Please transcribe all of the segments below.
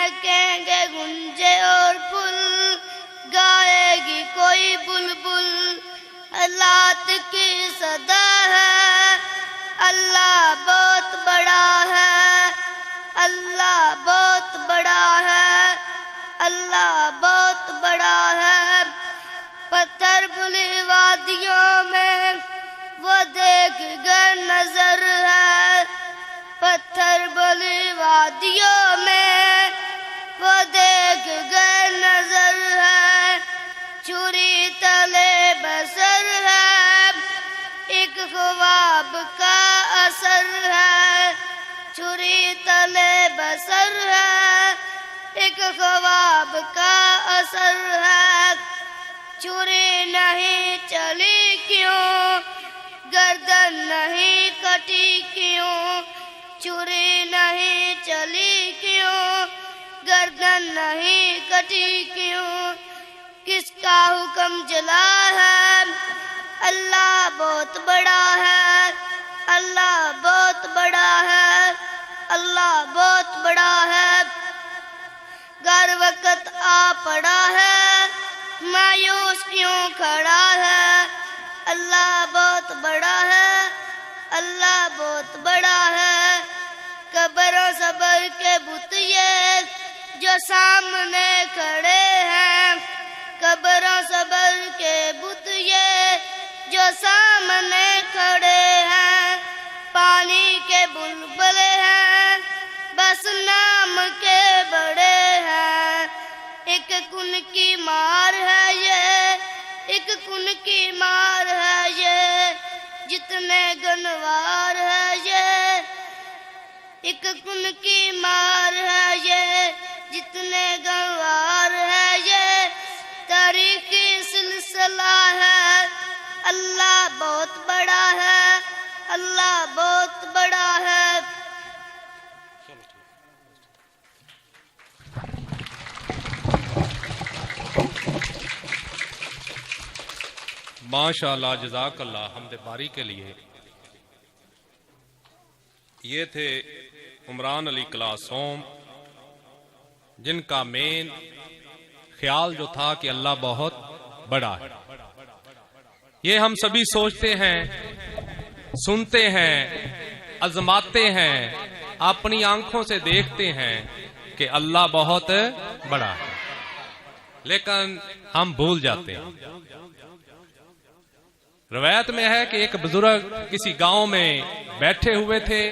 महकेंगे गुंजे और फूल, गाएगी कोई बुलबुल। अल्लाह की सदा है, अल्लाह बहुत बड़ा है, अल्लाह बहुत बड़ा है, अल्लाह बहुत बड़ा है। पत्थर भुली वादियों में वो देख कर नजर है, पत्थर भुली वादियों में वो देख कर नजर है। छुरी तले बसर है, एक ख्वाब का असर है। छुरी तले बसर है, एक ख्वाब का असर है। छुरी नहीं चली क्यों, गर्दन नहीं कटी क्यों। छुरी नहीं चली क्यों, गर्दन नहीं कटी क्यों। किसका हुक्म चला है, अल्लाह बहुत बड़ा है, अल्लाह बहुत बड़ा है, अल्लाह बहुत बड़ा है। घर वक्त आ पड़ा है, मायूस क्यों खड़ा है। अल्लाह बहुत बड़ा है, अल्लाह बहुत बड़ा है। कब्रों सबर के बुत ये जो सामने खड़े हैं, कब्रों सबर के बुत ये जो सामने खड़े हैं। पानी के बुलबुले हैं, बस नाम के बड़े हैं। एक कुन की मार है ये, एक कुन की मार है ये, जितने गनवार है ये। एक कुन की मार है ये, जितने गनवार है ये। तारीखी सिलसिला है, अल्लाह बहुत बड़ा है, अल्लाह बहुत बड़ा है। माशाअल्लाह, जज़ाकल्लाह हम्द बारी के लिए। ये थे उमरान अली क्लासोम, जिनका मेन ख्याल जो था कि अल्लाह बहुत बड़ा है। ये हम सभी सोचते हैं, सुनते हैं, आजमाते हैं, अपनी आंखों से देखते हैं कि अल्लाह बहुत बड़ा है, लेकिन हम भूल जाते हैं। रवायत में है कि एक बुजुर्ग किसी गांव में बैठे हुए थे,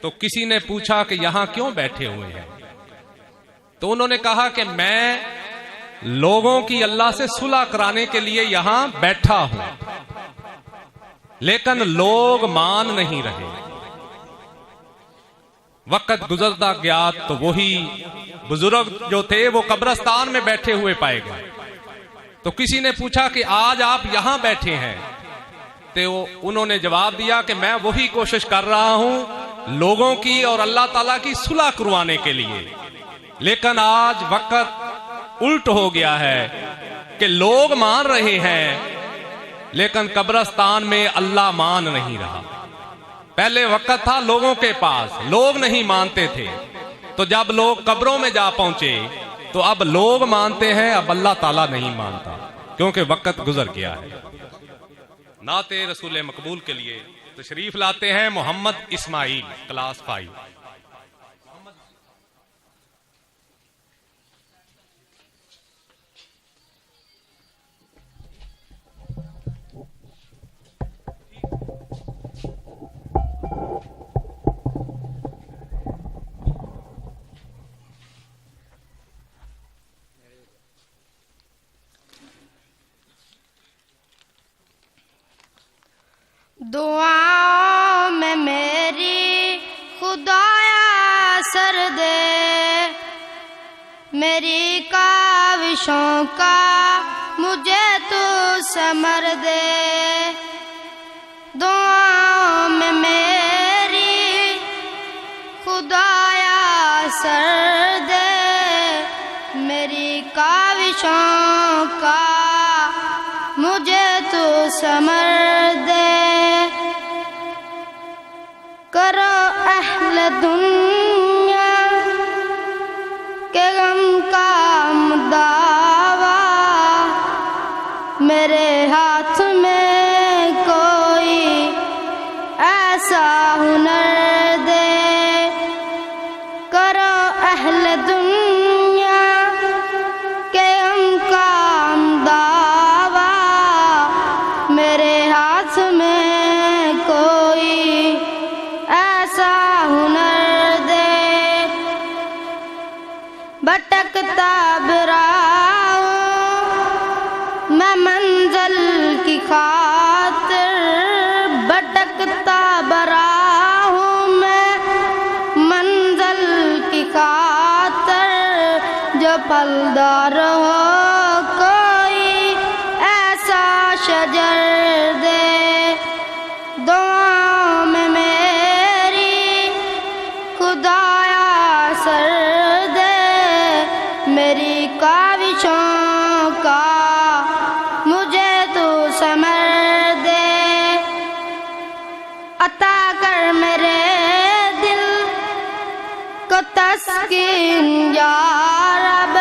तो किसी ने पूछा कि यहां क्यों बैठे हुए हैं। तो उन्होंने कहा कि मैं लोगों की अल्लाह से सुलह कराने के लिए यहां बैठा हूं, लेकिन लोग मान नहीं रहे। वक्त गुजरता गया तो वही बुजुर्ग जो थे वो कब्रिस्तान में बैठे हुए पाए गए। तो किसी ने पूछा कि आज आप यहां बैठे हैं, तो उन्होंने जवाब दिया कि मैं वही कोशिश कर रहा हूं लोगों की और अल्लाह ताला की सुलह करवाने के लिए, लेकिन आज वक्त उल्ट हो गया है कि लोग मान रहे हैं लेकिन कब्रिस्तान में अल्लाह मान नहीं रहा। पहले वक्त था लोगों के पास, लोग नहीं मानते थे, तो जब लोग कब्रों में जा पहुंचे तो अब लोग मानते हैं, अब अल्लाह ताला नहीं मानता, क्योंकि वक्त गुजर गया है। नाते रसूल मकबूल के लिए तशरीफ लाते हैं मोहम्मद इस्माइल, क्लास 5। दुआओं में मेरी खुदाया सर दे, मेरी काविशों का मुझे तू समर दे। दुआओं में मेरी खुदाया सर दे, मेरी काविशों का मुझे तू समर दे। करो अहले दुनिया के गम का दावा मेरे हाथ में कोई ऐसा हुनर दे। करो अहले दुनिया के गम का दावा मेरे हाथ में कोई ऐसा हुनर दे। भटकता बराऊं मैं मंजिल की खातिर, भटकता बराऊं मैं मंजिल की खातिर। जो फलदार हो कोई ऐसा शजर दे। दुआओं में मेरी खुदाया सर दे, मेरी काविशों का मुझे तू समर दे। अता कर मेरे दिल को तस्कीन या रब,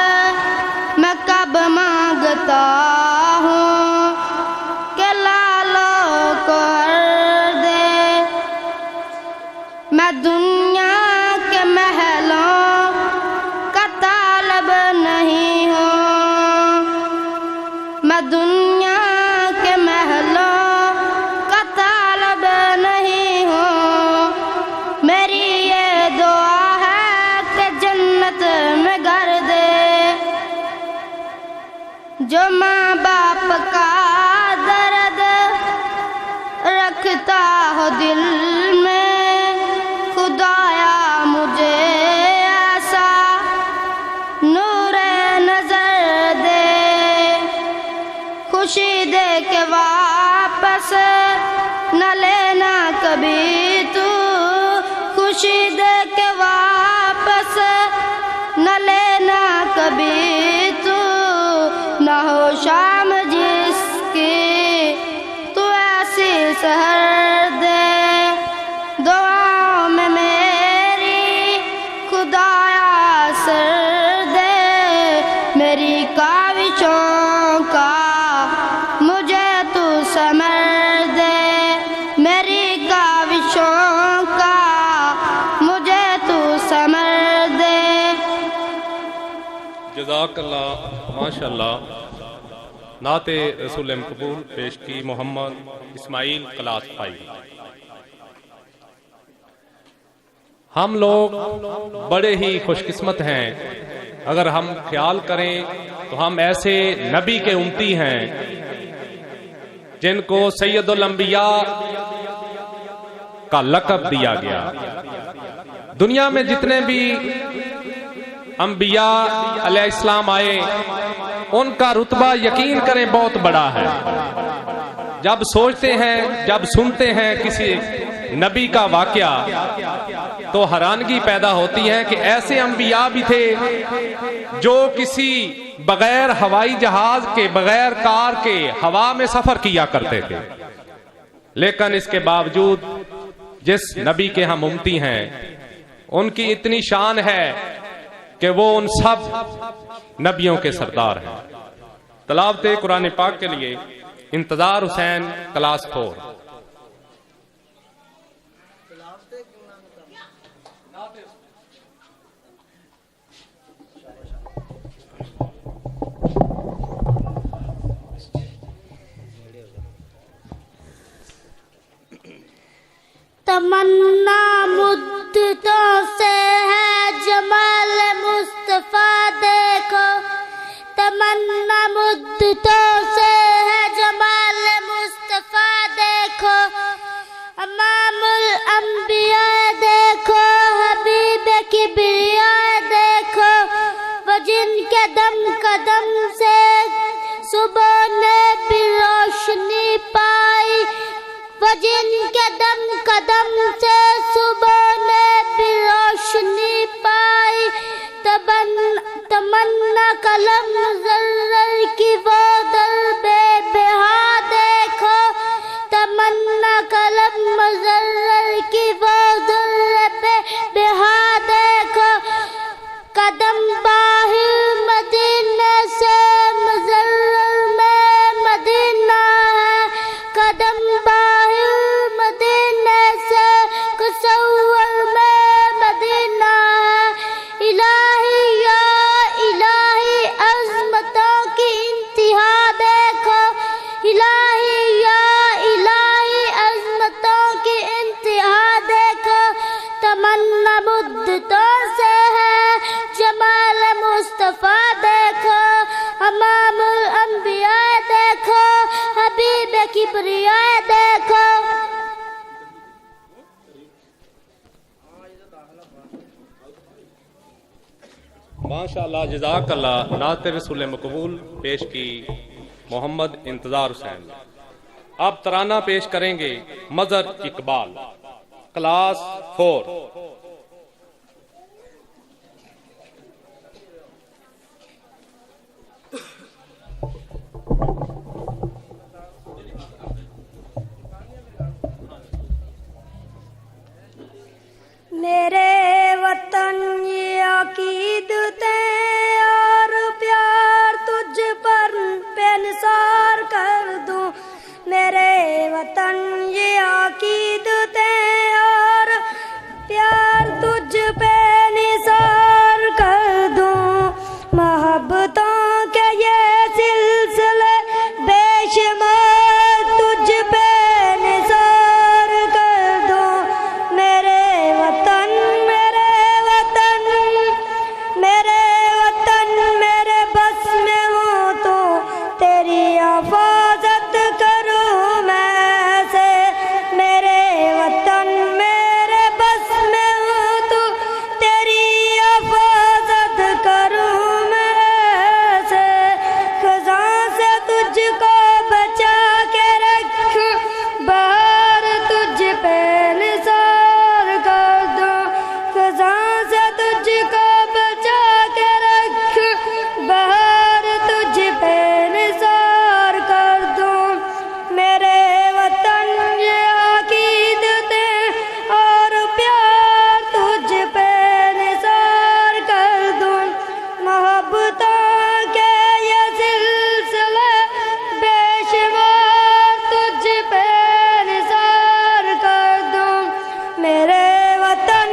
मैं कब मांगता हूँ कि लालों को हर दे। मैं दुनिया के महलों का तालब नहीं हूँ, मैं दुनिया के महलों का तालब नहीं हूँ। मेरी ये दुआ है कि जन्नत में घर दे। जो माँ बाप का दर्द रखता हो दिल में, खुदाया मुझे ऐसा नूर नजर दे। खुशी दे के वापस न लेना कभी तू, खुशी दे के वापस न लेना कभी तू। न हो शाम जिसकी तू ऐसी सहर दे। दुआओं में मेरी खुदाया सर दे, मेरी काविशों का मुझे तू समर दे, मेरी काविशों का मुझे तू समर दे। जज़ाकल्लाह, माशाअल्लाह। नाते रसूल मकबूल पेश की मोहम्मद इस्माइल क्लास 5। हम लोग बड़े ही खुशकिस्मत हैं, अगर हम ख्याल करें तो हम ऐसे नबी के उम्मती हैं जिनको सैयदुल अंबिया का लक़ब दिया गया। दुनिया में जितने भी अंबिया अलैहिस्सलाम आए, उनका रुतबा यकीन करें बहुत बड़ा है। जब सोचते हैं, जब सुनते हैं किसी नबी का वाकया, तो हैरानगी पैदा होती है कि ऐसे अंबिया भी थे जो किसी बगैर हवाई जहाज के, बगैर कार के हवा में सफर किया करते थे। लेकिन इसके बावजूद जिस नबी के हम उम्मती हैं, उनकी इतनी शान है कि वो उन सब नबियों के सरदार हैं। तलावते कुरान पाक के लिए इंतजार हुसैन क्लास 4। तमन्ना मुद्दतों से है जमाल मुस्तफा देखो, तमन्ना मुद्दतों से है जमाल मुस्तफा देखो। इमामुल अंबिया देखो, हबीब किबरिया देखो, वो जिनके दम कदम से सुबह ने भी रोशनी पाई, वो जिनके दम कदम से सुबह ने भी रोशनी पाई। तमन्ना कलम ज़र्र की वो दर बेबहा देखो, तमन्ना कलम ज़र्र की वो दर बेबहा देखो। कदम बा मुस्तफ़ा देखो, इमामुल अंबिया देखो, हबीब किबरिया देखो। माशाअल्लाह, जज़ाकल्लाह। नात रसूल मकबूल पेश की मोहम्मद इंतजार हुसैन। अब तराना पेश करेंगे मजर इकबाल, क्लास 4। मेरे वतन ये अकीदतें और प्यार तुझ पर बेनिसार कर दूं। मेरे वतन ये अकीदतें और प्यार तुझ पे निसार कर दूं। मोहब्बतों के ये सिलसिले बेशुमार तुझ पे निसार कर दूं। मेरे वतन मेरे बस में हो तो तेरी हिफाजत करूं मैं से। मेरे वतन मेरे बस में हो तो तेरी हिफाजत करूं मैं से। खज़ां से तुझको बचा के रख, बाहर तुझ पे निसार कर दूं। खज़ां से तुझको बचा के रख, बाहर तुझ पे निसार कर दूं। मेरे वतन ये अकीदतें और प्यार तुझ पे निसार कर दूं। मोहब्बतों के ये सिलसिले बेशुमार तुझ पे निसार कर दूं। मेरे वतन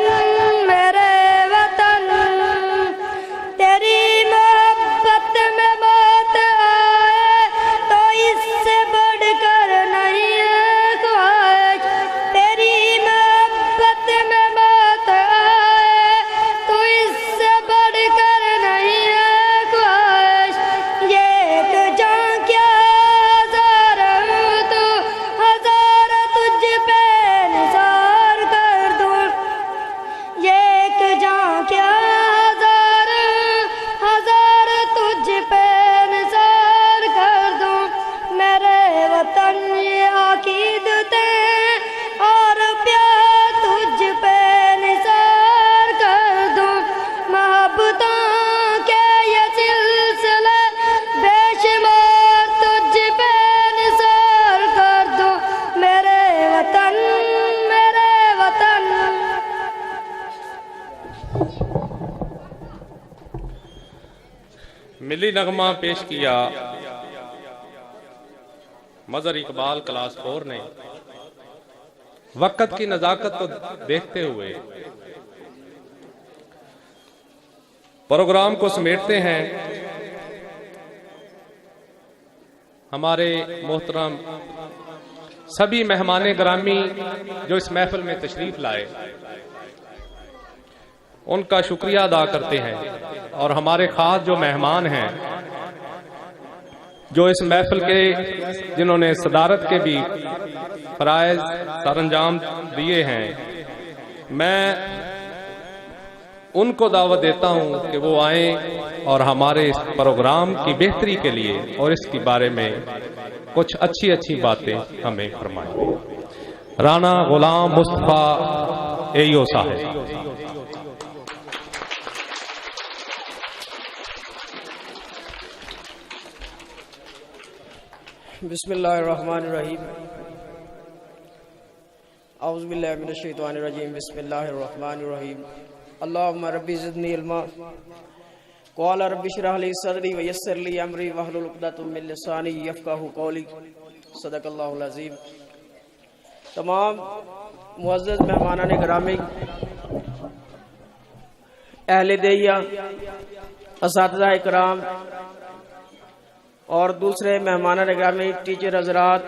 तेरी मोहब्बत में मौत आए तो इससे बढ़कर नहीं है ख्वाहिश। तेरी मोहब्बत में मौत आए तो इससे बढ़कर नहीं है ख्वाहिश। ये एक जान क्या हजार तो हजार तुझ पे निसार कर दूं। ये एक जान क्या हजार तुझ पे निसार कर दूं। मेरे वतन ये अकीदतें और प्यार तुझ पे निसार कर दूं। मोहब्बतों के ये सिलसिले बेशुमार तुझ पे निसार कर दूं। मेरे वतन मिली नगमा पेश किया मजर इकबाल क्लास 4 ने। वक्त की नजाकत को देखते हुए प्रोग्राम को समेटते हैं। हमारे मोहतरम सभी मेहमान ग्रामी जो इस महफिल में तशरीफ लाए, उनका शुक्रिया अदा करते हैं। और हमारे खास जो मेहमान हैं, जो इस महफिल के जिन्होंने सदारत के भी फराइज सरअंजाम दिए हैं, मैं उनको दावत देता हूं कि वो आएं और हमारे इस प्रोग्राम की बेहतरी के लिए और इसके बारे में कुछ अच्छी अच्छी बातें हमें फरमाएं। राना गुलाम मुस्तफा एयो साहब। बिस्मिल्लाहिर्रहमानिर्रहीम। औज़ु बिल्लाहि मिनश शैतानिर रजीम। बिस्मिल्लाहिर्रहमानिर्रहीम। अल्लाहुम्मा रब्बी ज़िदनी इल्मा। क़ाल रब्बि इश्रह ली सदरी व यस्सिर ली अमरी वहलुल उक़दतम मिन लिसानी यफ़क़हू क़ौली। सदक़ल्लाहुल अज़ीम। तमाम मुअज़्ज़ज़ मेहमानान गिरामी, अहले देहिया, असातिज़ा इकराम और दूसरे मेहमान गिरामी, टीचर हजरात,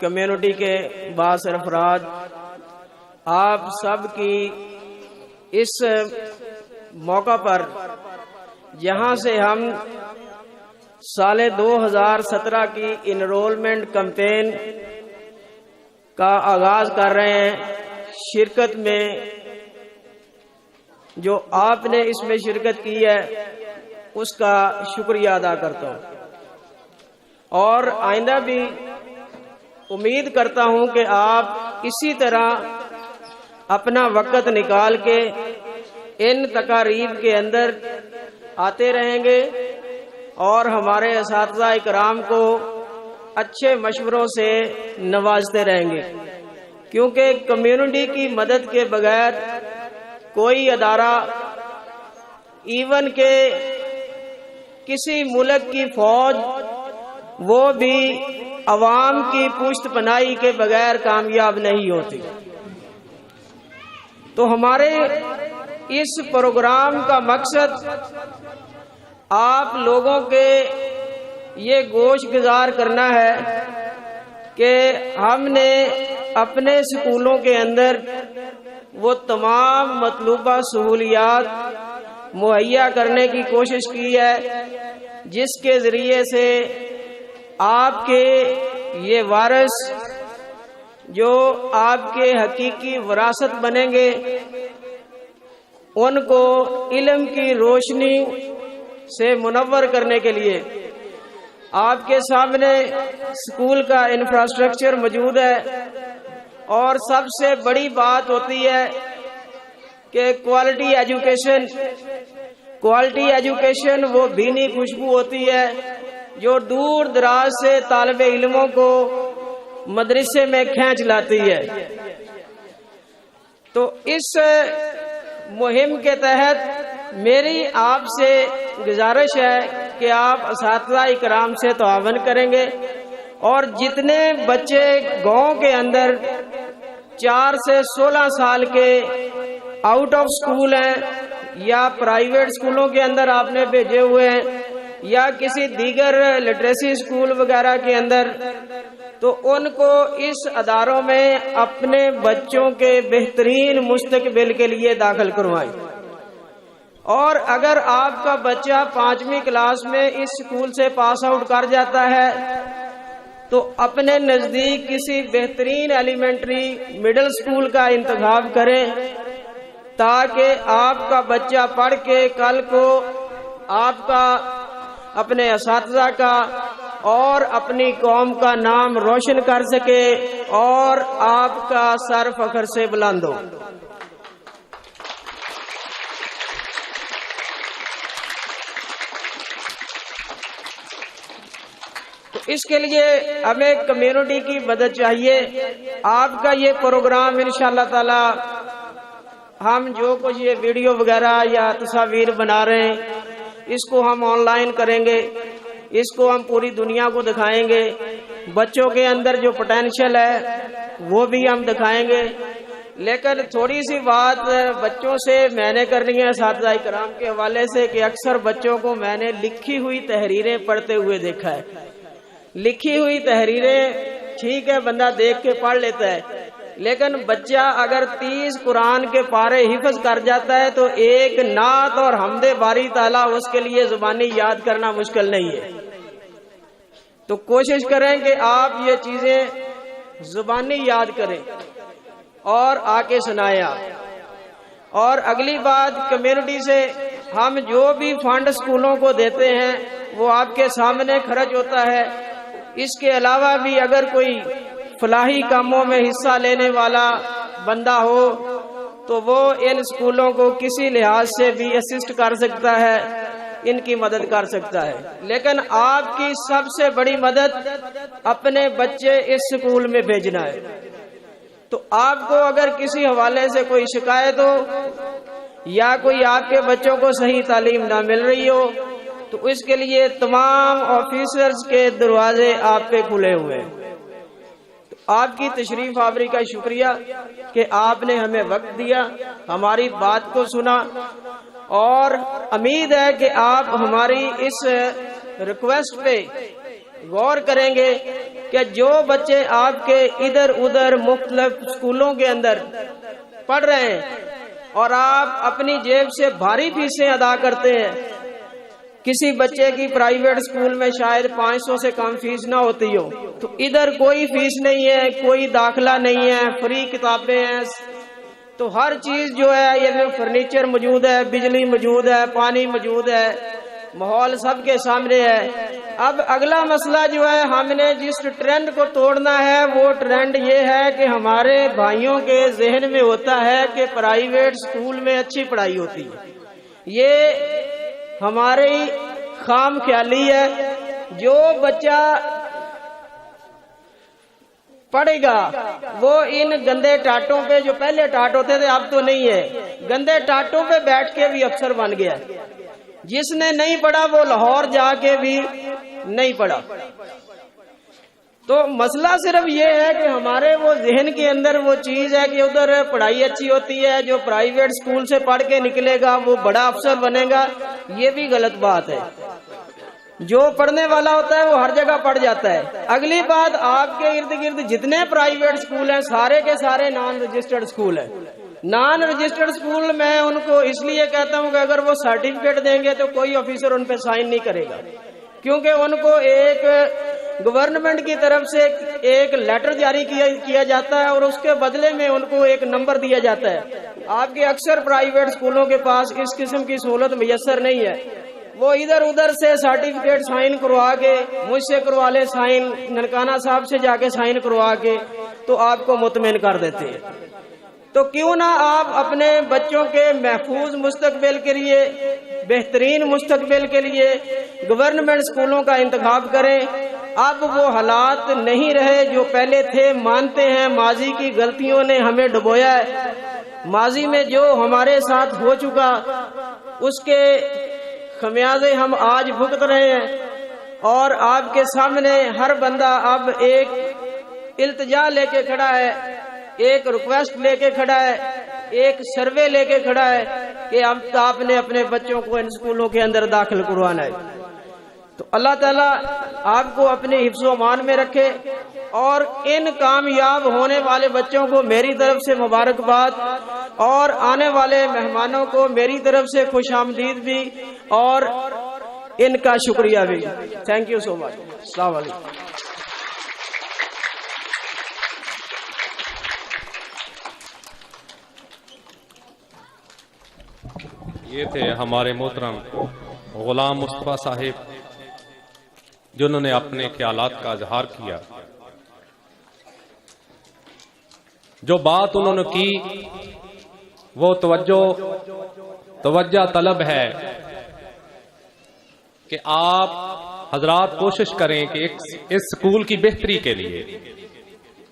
कम्युनिटी के बासर अफराद, आप सब की इस मौका पर यहाँ से हम साल 2017 की इनरोलमेंट कैंपेन का आगाज कर रहे हैं। शिरकत में जो आपने इसमें शिरकत की है उसका शुक्रिया अदा करता हूँ और आइंदा भी उम्मीद करता हूँ कि आप इसी तरह अपना वक़्त निकाल के इन तकारीब के अंदर आते रहेंगे और हमारे असातिज़ा इकराम को अच्छे मशवरों से नवाजते रहेंगे, क्योंकि कम्युनिटी की मदद के बगैर कोई अदारा, इवन के किसी मुल्क की फौज, वो भी अवाम की पुश्त पनाही के बगैर कामयाब नहीं होती। तो हमारे इस प्रोग्राम का मकसद आप लोगों के ये गोश गुजार करना है कि हमने अपने स्कूलों के अंदर वो तमाम मतलूबा सहूलियात मुहैया करने की कोशिश की है जिसके ज़रिए से आपके ये वारिस जो आपके हकीकी विरासत बनेंगे उनको इल्म की रोशनी से मुनव्वर करने के लिए आपके सामने स्कूल का इंफ्रास्ट्रक्चर मौजूद है। और सबसे बड़ी बात होती है कि क्वालिटी एजुकेशन वो भीनी खुशबू होती है जो दूर दराज से तालिबे इल्मों को मदरसे में खींच लाती है। तो इस मुहिम के तहत मेरी आपसे गुजारिश है कि आप असातिज़ा इकराम से तावन करेंगे और जितने बच्चे गांव के अंदर 4 से 16 साल के आउट ऑफ स्कूल हैं या प्राइवेट स्कूलों के अंदर आपने भेजे हुए हैं या किसी दीगर लिटरेसी स्कूल वगैरह के अंदर, तो उनको इस अदारों में अपने बच्चों के बेहतरीन मुस्तकबिल के लिए दाखिल करवाएं। और अगर आपका बच्चा 5वीं क्लास में इस स्कूल से पास आउट कर जाता है तो अपने नज़दीक किसी बेहतरीन एलिमेंट्री मिडिल स्कूल का इंतखाब करें ताकि आपका बच्चा पढ़ के कल को आपका, अपने असातिज़ा का और अपनी कौम का नाम रोशन कर सके और आपका सर फख्र से बुलंद हो। तो इसके लिए हमें कम्युनिटी की मदद चाहिए। आपका ये प्रोग्राम इंशाअल्लाह ताला हम जो कुछ ये वीडियो वगैरह या तस्वीर बना रहे हैं इसको हम ऑनलाइन करेंगे, इसको हम पूरी दुनिया को दिखाएंगे। बच्चों के अंदर जो पोटेंशियल है वो भी हम दिखाएंगे। लेकिन थोड़ी सी बात बच्चों से मैंने करनी है असातिज़ा इकराम के हवाले से कि अक्सर बच्चों को मैंने लिखी हुई तहरीरें पढ़ते हुए देखा है। लिखी हुई तहरीरें ठीक है, बंदा देख के पढ़ लेता है, लेकिन बच्चा अगर 30 कुरान के पारे हिफ्ज कर जाता है तो एक नात और हमदे बारी ताला उसके लिए जुबानी याद करना मुश्किल नहीं है। तो कोशिश करें कि आप ये चीजें जुबानी याद करें और आके सुनाएं आप। और अगली बात, कम्युनिटी से हम जो भी फंड स्कूलों को देते हैं वो आपके सामने खर्च होता है। इसके अलावा भी अगर कोई फलाही कामों में हिस्सा लेने वाला बंदा हो तो वो इन स्कूलों को किसी लिहाज से भी असिस्ट कर सकता है, इनकी मदद कर सकता है। लेकिन आपकी सबसे बड़ी मदद अपने बच्चे इस स्कूल में भेजना है। तो आपको अगर किसी हवाले से कोई शिकायत हो या कोई आपके बच्चों को सही तालीम ना मिल रही हो तो इसके लिए तमाम ऑफिसर्स के दरवाजे आप पे खुले हुए हैं। तो आपकी तशरीफ आवरी का शुक्रिया कि आपने हमें वक्त दिया, हमारी बात को सुना और उम्मीद है कि आप हमारी इस रिक्वेस्ट पे गौर करेंगे कि जो बच्चे आपके इधर उधर मुख्तलिफ स्कूलों के अंदर पढ़ रहे हैं और आप अपनी जेब से भारी फीसें अदा करते हैं, किसी बच्चे की प्राइवेट स्कूल में शायद 500 से कम फीस ना होती हो, तो इधर कोई फीस नहीं है, कोई दाखला नहीं है, फ्री किताबें हैं। तो हर चीज जो है, ये फर्नीचर मौजूद है, बिजली मौजूद है, पानी मौजूद है, माहौल सबके सामने है। अब अगला मसला जो है, हमने जिस ट्रेंड को तोड़ना है वो ट्रेंड ये है कि हमारे भाइयों के जहन में होता है कि प्राइवेट स्कूल में अच्छी पढ़ाई होती है। ये हमारी खाम ख्याली है। जो बच्चा पढ़ेगा वो इन गंदे टाटों पे, जो पहले टाट होते थे अब तो नहीं है, गंदे टाटों पे बैठ के भी अफसर बन गया। जिसने नहीं पढ़ा वो लाहौर जाके भी नहीं पढ़ा। तो मसला सिर्फ ये है कि हमारे वो जहन के अंदर वो चीज है कि उधर पढ़ाई अच्छी होती है, जो प्राइवेट स्कूल से पढ़ के निकलेगा वो बड़ा अफसर बनेगा। ये भी गलत बात है। जो पढ़ने वाला होता है वो हर जगह पढ़ जाता है। अगली बात, आपके इर्द गिर्द जितने प्राइवेट स्कूल हैं सारे के सारे नॉन रजिस्टर्ड स्कूल हैं। नॉन रजिस्टर्ड स्कूल मैं उनको इसलिए कहता हूँ कि अगर वो सर्टिफिकेट देंगे तो कोई ऑफिसर उन पे साइन नहीं करेगा, क्योंकि उनको एक गवर्नमेंट की तरफ से एक लेटर जारी किया जाता है और उसके बदले में उनको एक नंबर दिया जाता है। आपके अक्सर प्राइवेट स्कूलों के पास इस किस्म की सहूलत मुयस्सर नहीं है। वो इधर उधर से सर्टिफिकेट साइन करवा के, मुझसे करवा ले साइन, ननकाना साहब से जाके साइन करवा के तो आपको मुतमिन कर देते हैं। तो क्यों ना आप अपने बच्चों के महफूज मुस्तकबिल के लिए, बेहतरीन मुस्तकबिल के लिए गवर्नमेंट स्कूलों का इंतखाब करें। अब वो हालात नहीं रहे जो पहले थे। मानते हैं माजी की गलतियों ने हमें डुबोया है, माजी में जो हमारे साथ हो चुका उसके खमियाजे हम आज भुगत रहे हैं। और आपके सामने हर बंदा अब एक इल्तिजा लेके खड़ा है, एक रिक्वेस्ट लेके खड़ा है, एक सर्वे लेके खड़ा है कि अब आपने अपने बच्चों को इन स्कूलों के अंदर दाखिल करवाना है। तो अल्लाह ताला आपको अपने हिफ्ज़ो अमान में रखे और इन कामयाब होने वाले बच्चों को मेरी तरफ से मुबारकबाद और आने वाले मेहमानों को मेरी तरफ से खुशामदीद भी और इनका शुक्रिया भी। Thank you so much. अस्सलाम वालेकुम। ये थे हमारे मोहतरम गुलाम मुस्तफा साहिब, जिन्होंने अपने ख्यालात का इजहार किया। जो बात उन्होंने की वो तवज्जो तलब है कि आप हजरात कोशिश करें कि इस स्कूल की बेहतरी के लिए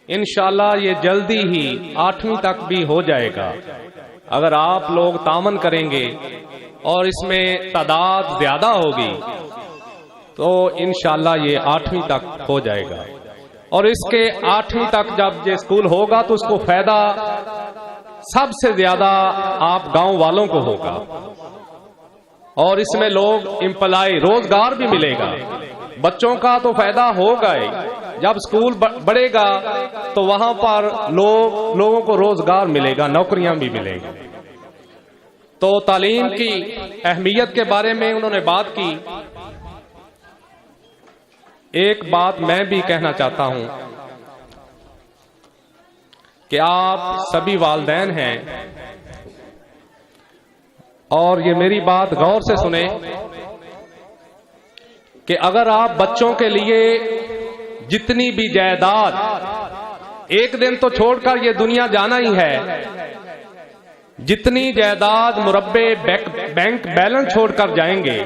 इंशाअल्लाह ये जल्दी ही 8वीं तक भी हो जाएगा। अगर आप लोग तामन करेंगे और इसमें तादाद ज्यादा होगी तो इंशाअल्लाह ये 8वीं तक हो जाएगा। और इसके 8वीं तक जब ये स्कूल होगा तो उसको फायदा सबसे ज्यादा आप गांव वालों को होगा और इसमें लोग एम्प्लॉय, रोजगार भी मिलेगा। बच्चों का तो फायदा होगा ही। जब स्कूल बढ़ेगा तो वहां पर लोगों को रोजगार मिलेगा, नौकरियां भी मिलेगी। तो तालीम की अहमियत के बारे में उन्होंने बात की। एक बात मैं भी कहना चाहता हूं कि आप सभी वालिदैन हैं और ये मेरी बात गौर से सुने कि अगर आप बच्चों के लिए जितनी भी जायदाद, एक दिन तो छोड़कर ये दुनिया जाना ही है, जितनी जायदाद मुरब्बे बैंक बैलेंस छोड़कर जाएंगे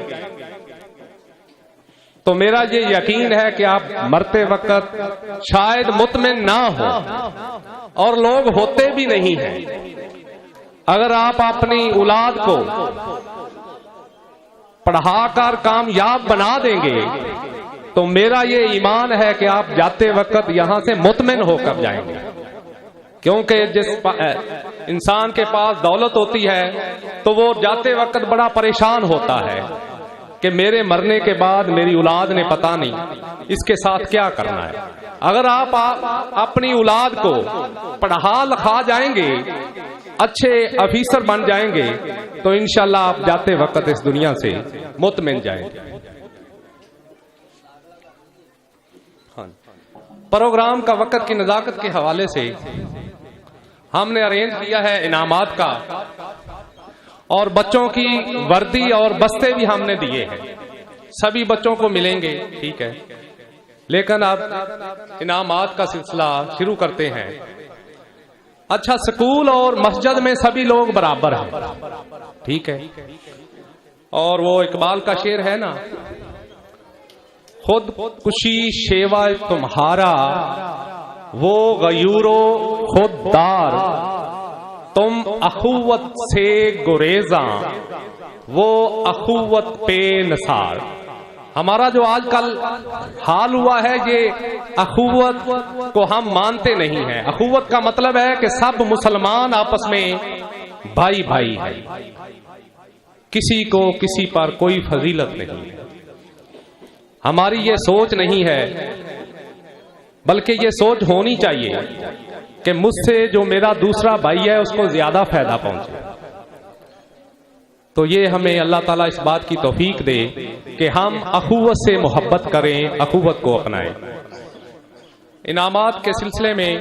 तो मेरा ये यकीन है कि आप मरते वक्त शायद मुतमिन ना हो और लोग होते भी नहीं हैं। अगर आप अपनी औलाद को पढ़ाकर कामयाब बना देंगे तो मेरा ये ईमान है कि आप जाते वक्त यहां से मुतमिन होकर जाएंगे। क्योंकि जिस इंसान के पास दौलत होती है तो वो जाते वक्त बड़ा परेशान होता है कि मेरे मरने के बाद मेरी औलाद ने पता नहीं इसके साथ क्या करना है। अगर आप अपनी औलाद को पढ़ा लिखा जाएंगे अच्छे अफीसर बन जाएंगे तो इंशाल्लाह आप जाते वक्त इस दुनिया से मुतमिन जाएंगे। हाँ, प्रोग्राम का वक्त की नजाकत के हवाले से हमने अरेंज किया है इनामात का, और बच्चों की वर्दी और बस्ते भी हमने दिए हैं, सभी बच्चों को मिलेंगे, ठीक है। लेकिन अब इनामात का सिलसिला शुरू करते हैं। अच्छा, स्कूल और मस्जिद में सभी लोग बराबर हैं, ठीक है। और वो इकबाल का शेर है ना, खुद कुशी शेवा तुम्हारा वो गयूरो खुददार, तुम अखुवत से गुरेजा वो अखुवत पे नसार। हमारा जो आजकल हाल हुआ है, ये अखुवत को हम मानते नहीं हैं। अखुवत का मतलब है कि सब मुसलमान आपस में भाई भाई है, किसी को किसी पर कोई फजीलत नहीं है। हमारी ये सोच नहीं है, बल्कि ये सोच होनी चाहिए कि मुझसे जो मेरा दूसरा भाई है उसको ज्यादा फायदा पहुंचे। तो ये हमें अल्लाह ताला इस बात की तौफीक दे कि हम अखुवत से मोहब्बत करें, अखुवत को अपनाएं। इनामात के सिलसिले में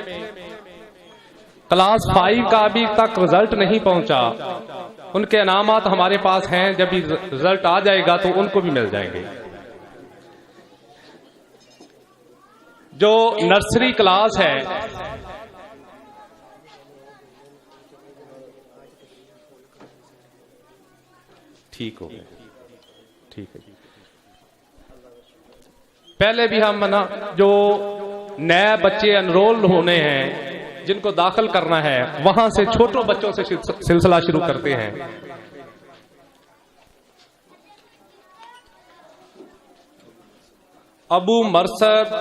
क्लास 5 का अभी तक रिजल्ट नहीं पहुंचा, उनके इनामात हमारे पास हैं, जब भी रिजल्ट आ जाएगा तो उनको भी मिल जाएंगे। जो नर्सरी क्लास है, ठीक हो गया, ठीक है। पहले भी हम ना जो नए बच्चे एनरोल होने हैं, जिनको दाखिल करना है, वहां से छोटों बच्चों से सिलसिला शुरू करते हैं। अबू मरसद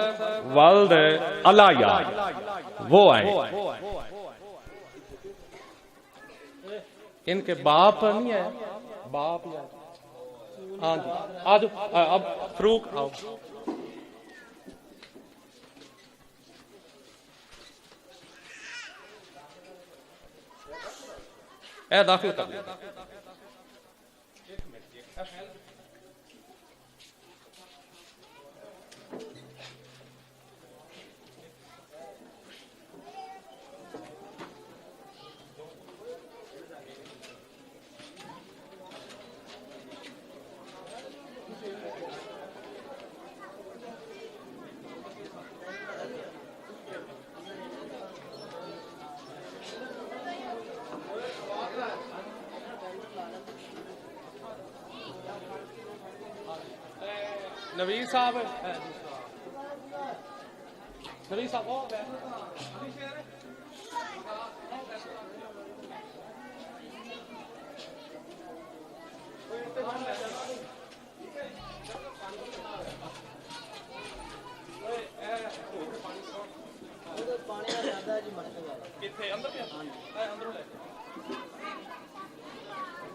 वल्द अलाया वो आए, इनके बाप नहीं है, बाप या हाँ जी, आज अब फरूक आओ। ए दाखिल कर दिया। नवीर साहब, नवीर साहब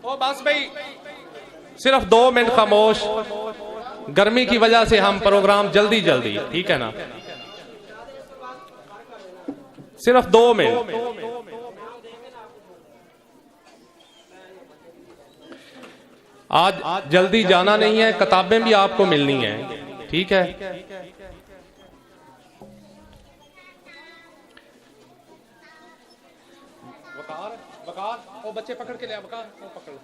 ओ बस भाई, सिर्फ 2 मिनट खामोश, गर्मी की वजह से हम प्रोग्राम जल्दी, ठीक है ना, सिर्फ 2 मिनट। आज जल्दी जाना नहीं है, किताबें भी आपको मिलनी है, ठीक है। वकार, वकार, वो बच्चे पकड़ के ले, वकार वो पकड़ लो।